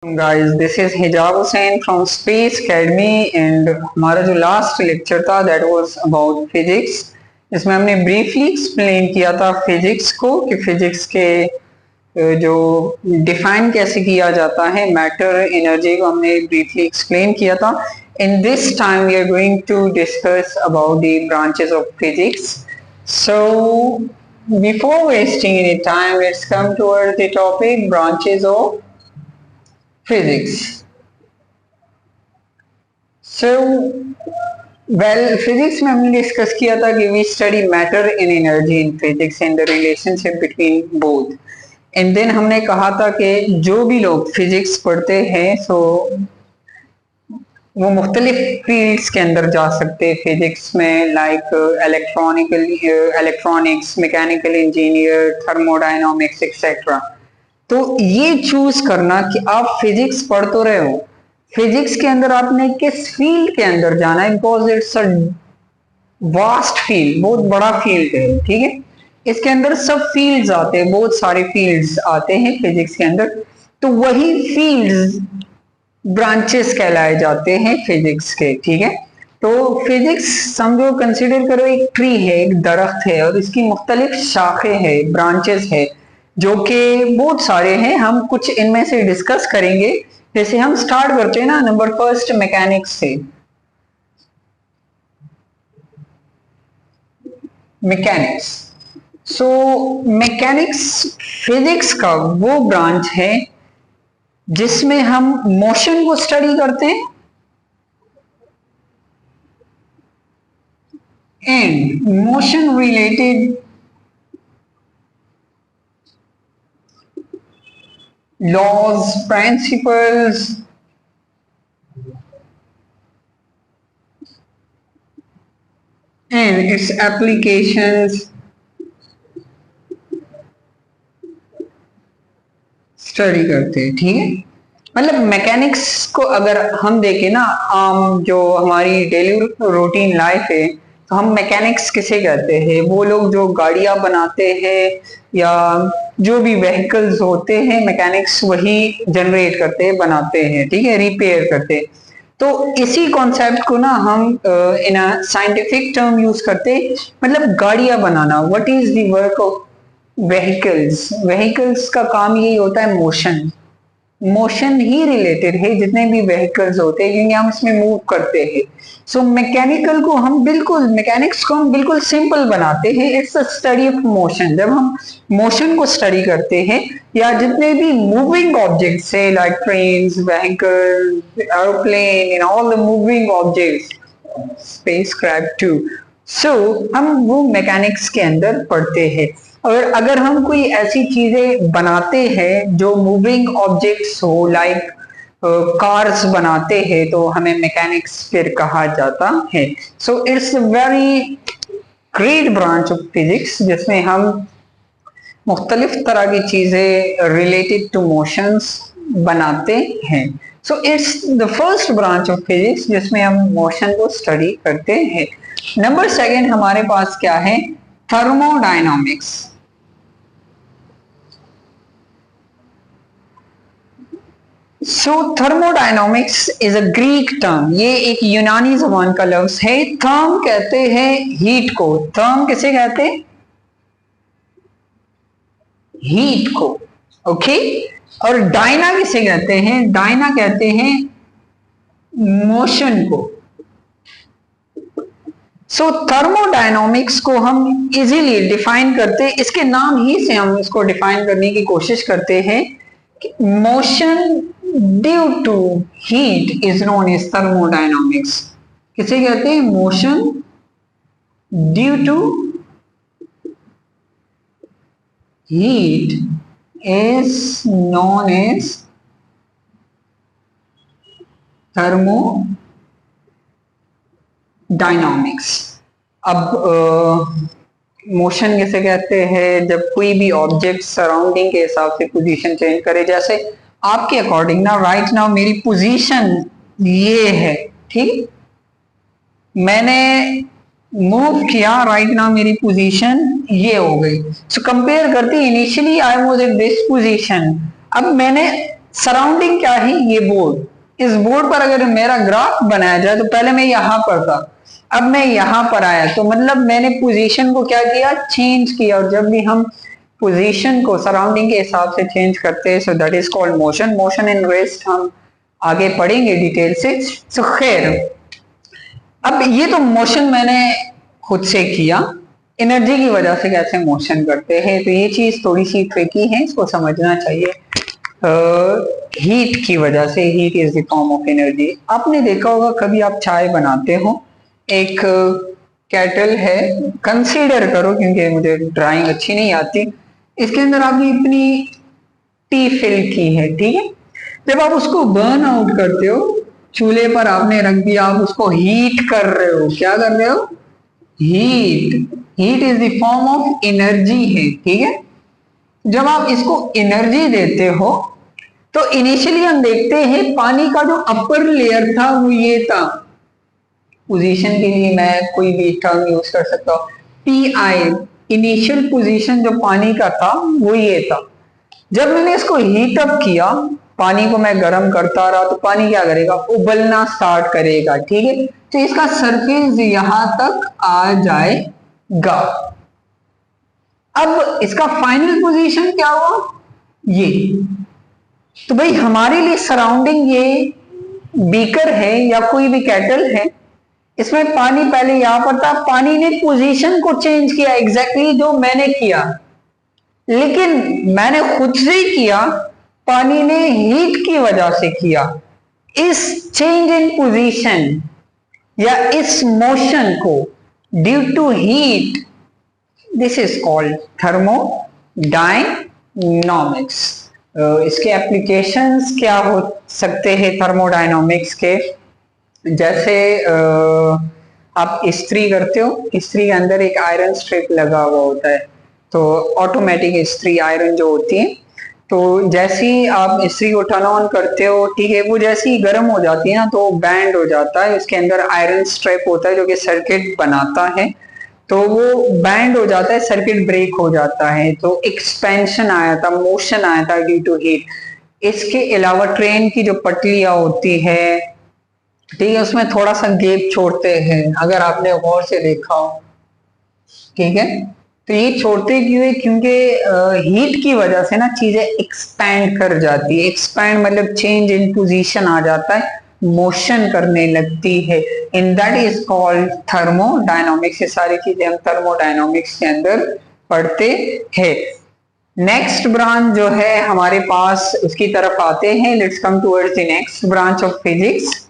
Guys this is हिजाब Hussain from space academy and हमारा जो लास्ट लेक्चर था दैट वाज अबाउट फिजिक्स। इसमें हमने ब्रीफली एक्सप्लेन किया था फिजिक्स को कि फिजिक्स के जो डिफाइन कैसे किया जाता है मैटर एनर्जी को हमने ब्रीफली एक्सप्लेन किया था। In this time we are going to discuss about the branches of physics. So before wasting any time let's come towards the topic branches of physics. So, physics में हमने discuss किया था कि we study matter and energy in physics and the relationship between both. And then हमने कहा था कि जो भी लोग फिजिक्स पढ़ते हैं वो मुख्तलिफ फील्ड्स के अंदर जा सकते हैं फिजिक्स में, like electronics, mechanical engineer, thermodynamics etcetera. तो ये चूज करना कि आप फिजिक्स पढ़ तो रहे हो, फिजिक्स के अंदर आपने किस फील्ड के अंदर जाना है, because it's a vast field, बहुत बड़ा फील्ड है। ठीक है, इसके अंदर सब फील्ड्स आते हैं, बहुत सारे फील्ड्स आते हैं फिजिक्स के अंदर। तो वही फील्ड्स ब्रांचेस कहलाए जाते हैं फिजिक्स के। ठीक है, तो फिजिक्स समझो, कंसिडर करो एक ट्री है, एक दरख्त है और इसकी मुख्तलिफ शाखें हैं, ब्रांचेस है जो कि बहुत सारे हैं। हम कुछ इनमें से डिस्कस करेंगे। जैसे हम स्टार्ट करते हैं ना, नंबर फर्स्ट मैकेनिक्स से। मैकेनिक्स, सो मैकेनिक्स फिजिक्स का वो ब्रांच है जिसमें हम मोशन को स्टडी करते हैं and motion related laws, principles, and its applications study करते हैं। ठीक है, मतलब मैकेनिक्स को अगर हम देखें ना, जो हमारी डेली रूटीन लाइफ है, तो हम मैकेनिक्स किसे कहते हैं? वो लोग जो गाड़ियां बनाते हैं या जो भी व्हीकल्स होते हैं, मैकेनिक्स वही जनरेट करते हैं, बनाते हैं। ठीक है, रिपेयर करते हैं। तो इसी कॉन्सेप्ट को ना हम in a scientific term use करते हैं, मतलब गाड़ियां बनाना। What is the work of vehicles? Vehicles का काम यही होता है मोशन, मोशन ही रिलेटेड है जितने भी व्हीकल्स होते हैं, क्योंकि हम इसमें मूव करते हैं। सो मैकेनिकल को हम बिल्कुल, मैकेनिक्स को हम बिल्कुल सिंपल बनाते हैं। It's a study of motion. जब हम मोशन को स्टडी करते हैं या जितने भी मूविंग ऑब्जेक्ट्स है, like trains, vehicle, aeroplane and all the moving objects, spacecraft too, so हम वो मैकेनिक्स के अंदर पढ़ते हैं। और अगर हम कोई ऐसी चीजें बनाते हैं जो मूविंग ऑब्जेक्ट्स हो, लाइक कार्स बनाते हैं, तो हमें मैकेनिक्स फिर कहा जाता है। So it's very great branch of physics जिसमें हम मुख्तलिफ तरह की चीजें रिलेटेड टू मोशंस बनाते हैं। So it's the first branch of physics जिसमें हम मोशन को स्टडी करते हैं। नंबर सेकंड हमारे पास क्या है? Thermodynamics. So thermodynamics is a Greek term. ये एक यूनानी जबान का लफ्ज है। थर्म कहते हैं हीट को। थर्म किसे कहते हैं? हीट को। ओके, और डायना किसे कहते हैं? डायना कहते हैं मोशन को। सो थर्मोडायनामिक्स को हम इजीली डिफाइन करते हैं, इसके नाम ही से हम इसको डिफाइन करने की कोशिश करते हैं कि motion due to heat is known as thermodynamics. किसे कहते हैं? Motion due to heat is known as thermodynamics. अब मोशन किसे कहते हैं? जब कोई भी ऑब्जेक्ट सराउंडिंग के हिसाब से पोजीशन चेंज करे। जैसे आपके अकॉर्डिंग ना, राइट नाउ मेरी पोजीशन ये है, ठीक, मैंने मूव किया, राइट नाउ मेरी पोजीशन ये हो गई। सो कंपेयर करते, initially I was at this position, अब मैंने सराउंडिंग क्या है, ये बोर्ड, इस बोर्ड पर अगर मेरा ग्राफ बनाया जाए तो पहले मैं यहां पर था, अब मैं यहां पर आया, तो मतलब मैंने पोजीशन को क्या किया, चेंज किया। और जब भी हम पोजीशन को सराउंडिंग के हिसाब से चेंज करते हैं, so that is called motion. Motion in rest हम आगे पढ़ेंगे डिटेल से। सो खैर, अब ये तो मोशन मैंने खुद से किया, एनर्जी की वजह से कैसे मोशन करते हैं, तो ये चीज थोड़ी सी ट्रिकी है, इसको समझना चाहिए। हीट की वजह से, heat is the form of energy. आपने देखा होगा कभी आप चाय बनाते हो, एक कैटल है, कंसीडर करो क्योंकि मुझे ड्राइंग अच्छी नहीं आती, इसके अंदर आपने इतनी टी फिल की है, ठीक है। जब आप उसको बर्न आउट करते हो, चूल्हे पर आपने रख दिया, आप उसको हीट कर रहे हो, क्या कर रहे हो, heat. Heat is the form of energy है, ठीक है। जब आप इसको एनर्जी देते हो तो इनिशियली हम देखते हैं पानी का जो अपर लेयर था वो ये था, पोजीशन के लिए मैं कोई भी टर्म यूज कर सकता हूं, पी आई, इनिशियल पोजीशन जो पानी का था वो ये था। जब मैंने इसको हीट अप किया, पानी को मैं गर्म करता रहा, तो पानी क्या करेगा, उबलना स्टार्ट करेगा, ठीक है। तो इसका सरफेस यहां तक आ जाएगा। अब इसका फाइनल पोजीशन क्या हुआ, ये। तो भाई हमारे लिए सराउंडिंग ये बीकर है या कोई भी कैटल है, इसमें पानी पहले यहां पर था, पानी ने पोजीशन को चेंज किया एग्जैक्टली जो मैंने किया, लेकिन मैंने खुद से ही किया, पानी ने हीट की वजह से किया। इस चेंज इन पोजीशन या इस मोशन को due to heat, this is called thermodynamics. इसके एप्लीकेशंस क्या हो सकते हैं थर्मोडायनोमिक्स के, जैसे आप इस्त्री करते हो, इस्त्री के अंदर एक आयरन स्ट्रिप लगा हुआ होता है, तो ऑटोमेटिक इस्त्री आयरन जो होती है, तो जैसे ही आप इस्त्री को टर्न ऑन करते हो, ठीक है, वो जैसे ही गर्म हो जाती है ना तो बैंड हो जाता है, इसके अंदर आयरन स्ट्रिप होता है जो कि सर्किट बनाता है, तो वो बैंड हो जाता है, सर्किट ब्रेक हो जाता है, तो एक्सपेंशन आया था, मोशन आया था ड्यू टू हीट। इसके अलावा ट्रेन की जो पटलियां होती है, ठीक है, उसमें थोड़ा सा गैप छोड़ते हैं, अगर आपने गौर से देखा हो, ठीक है। तो ये छोड़ते क्यों है, क्योंकि हीट की वजह से ना चीजें एक्सपैंड कर जाती है, एक्सपैंड मतलब चेंज इन पोजीशन आ जाता है, मोशन करने लगती है, in that is called thermodynamics. ये सारी चीजें हम थर्मोडायनामिक्स के अंदर पढ़ते हैं। नेक्स्ट ब्रांच जो है हमारे पास, उसकी तरफ आते हैं, let's come towards the next branch of physics.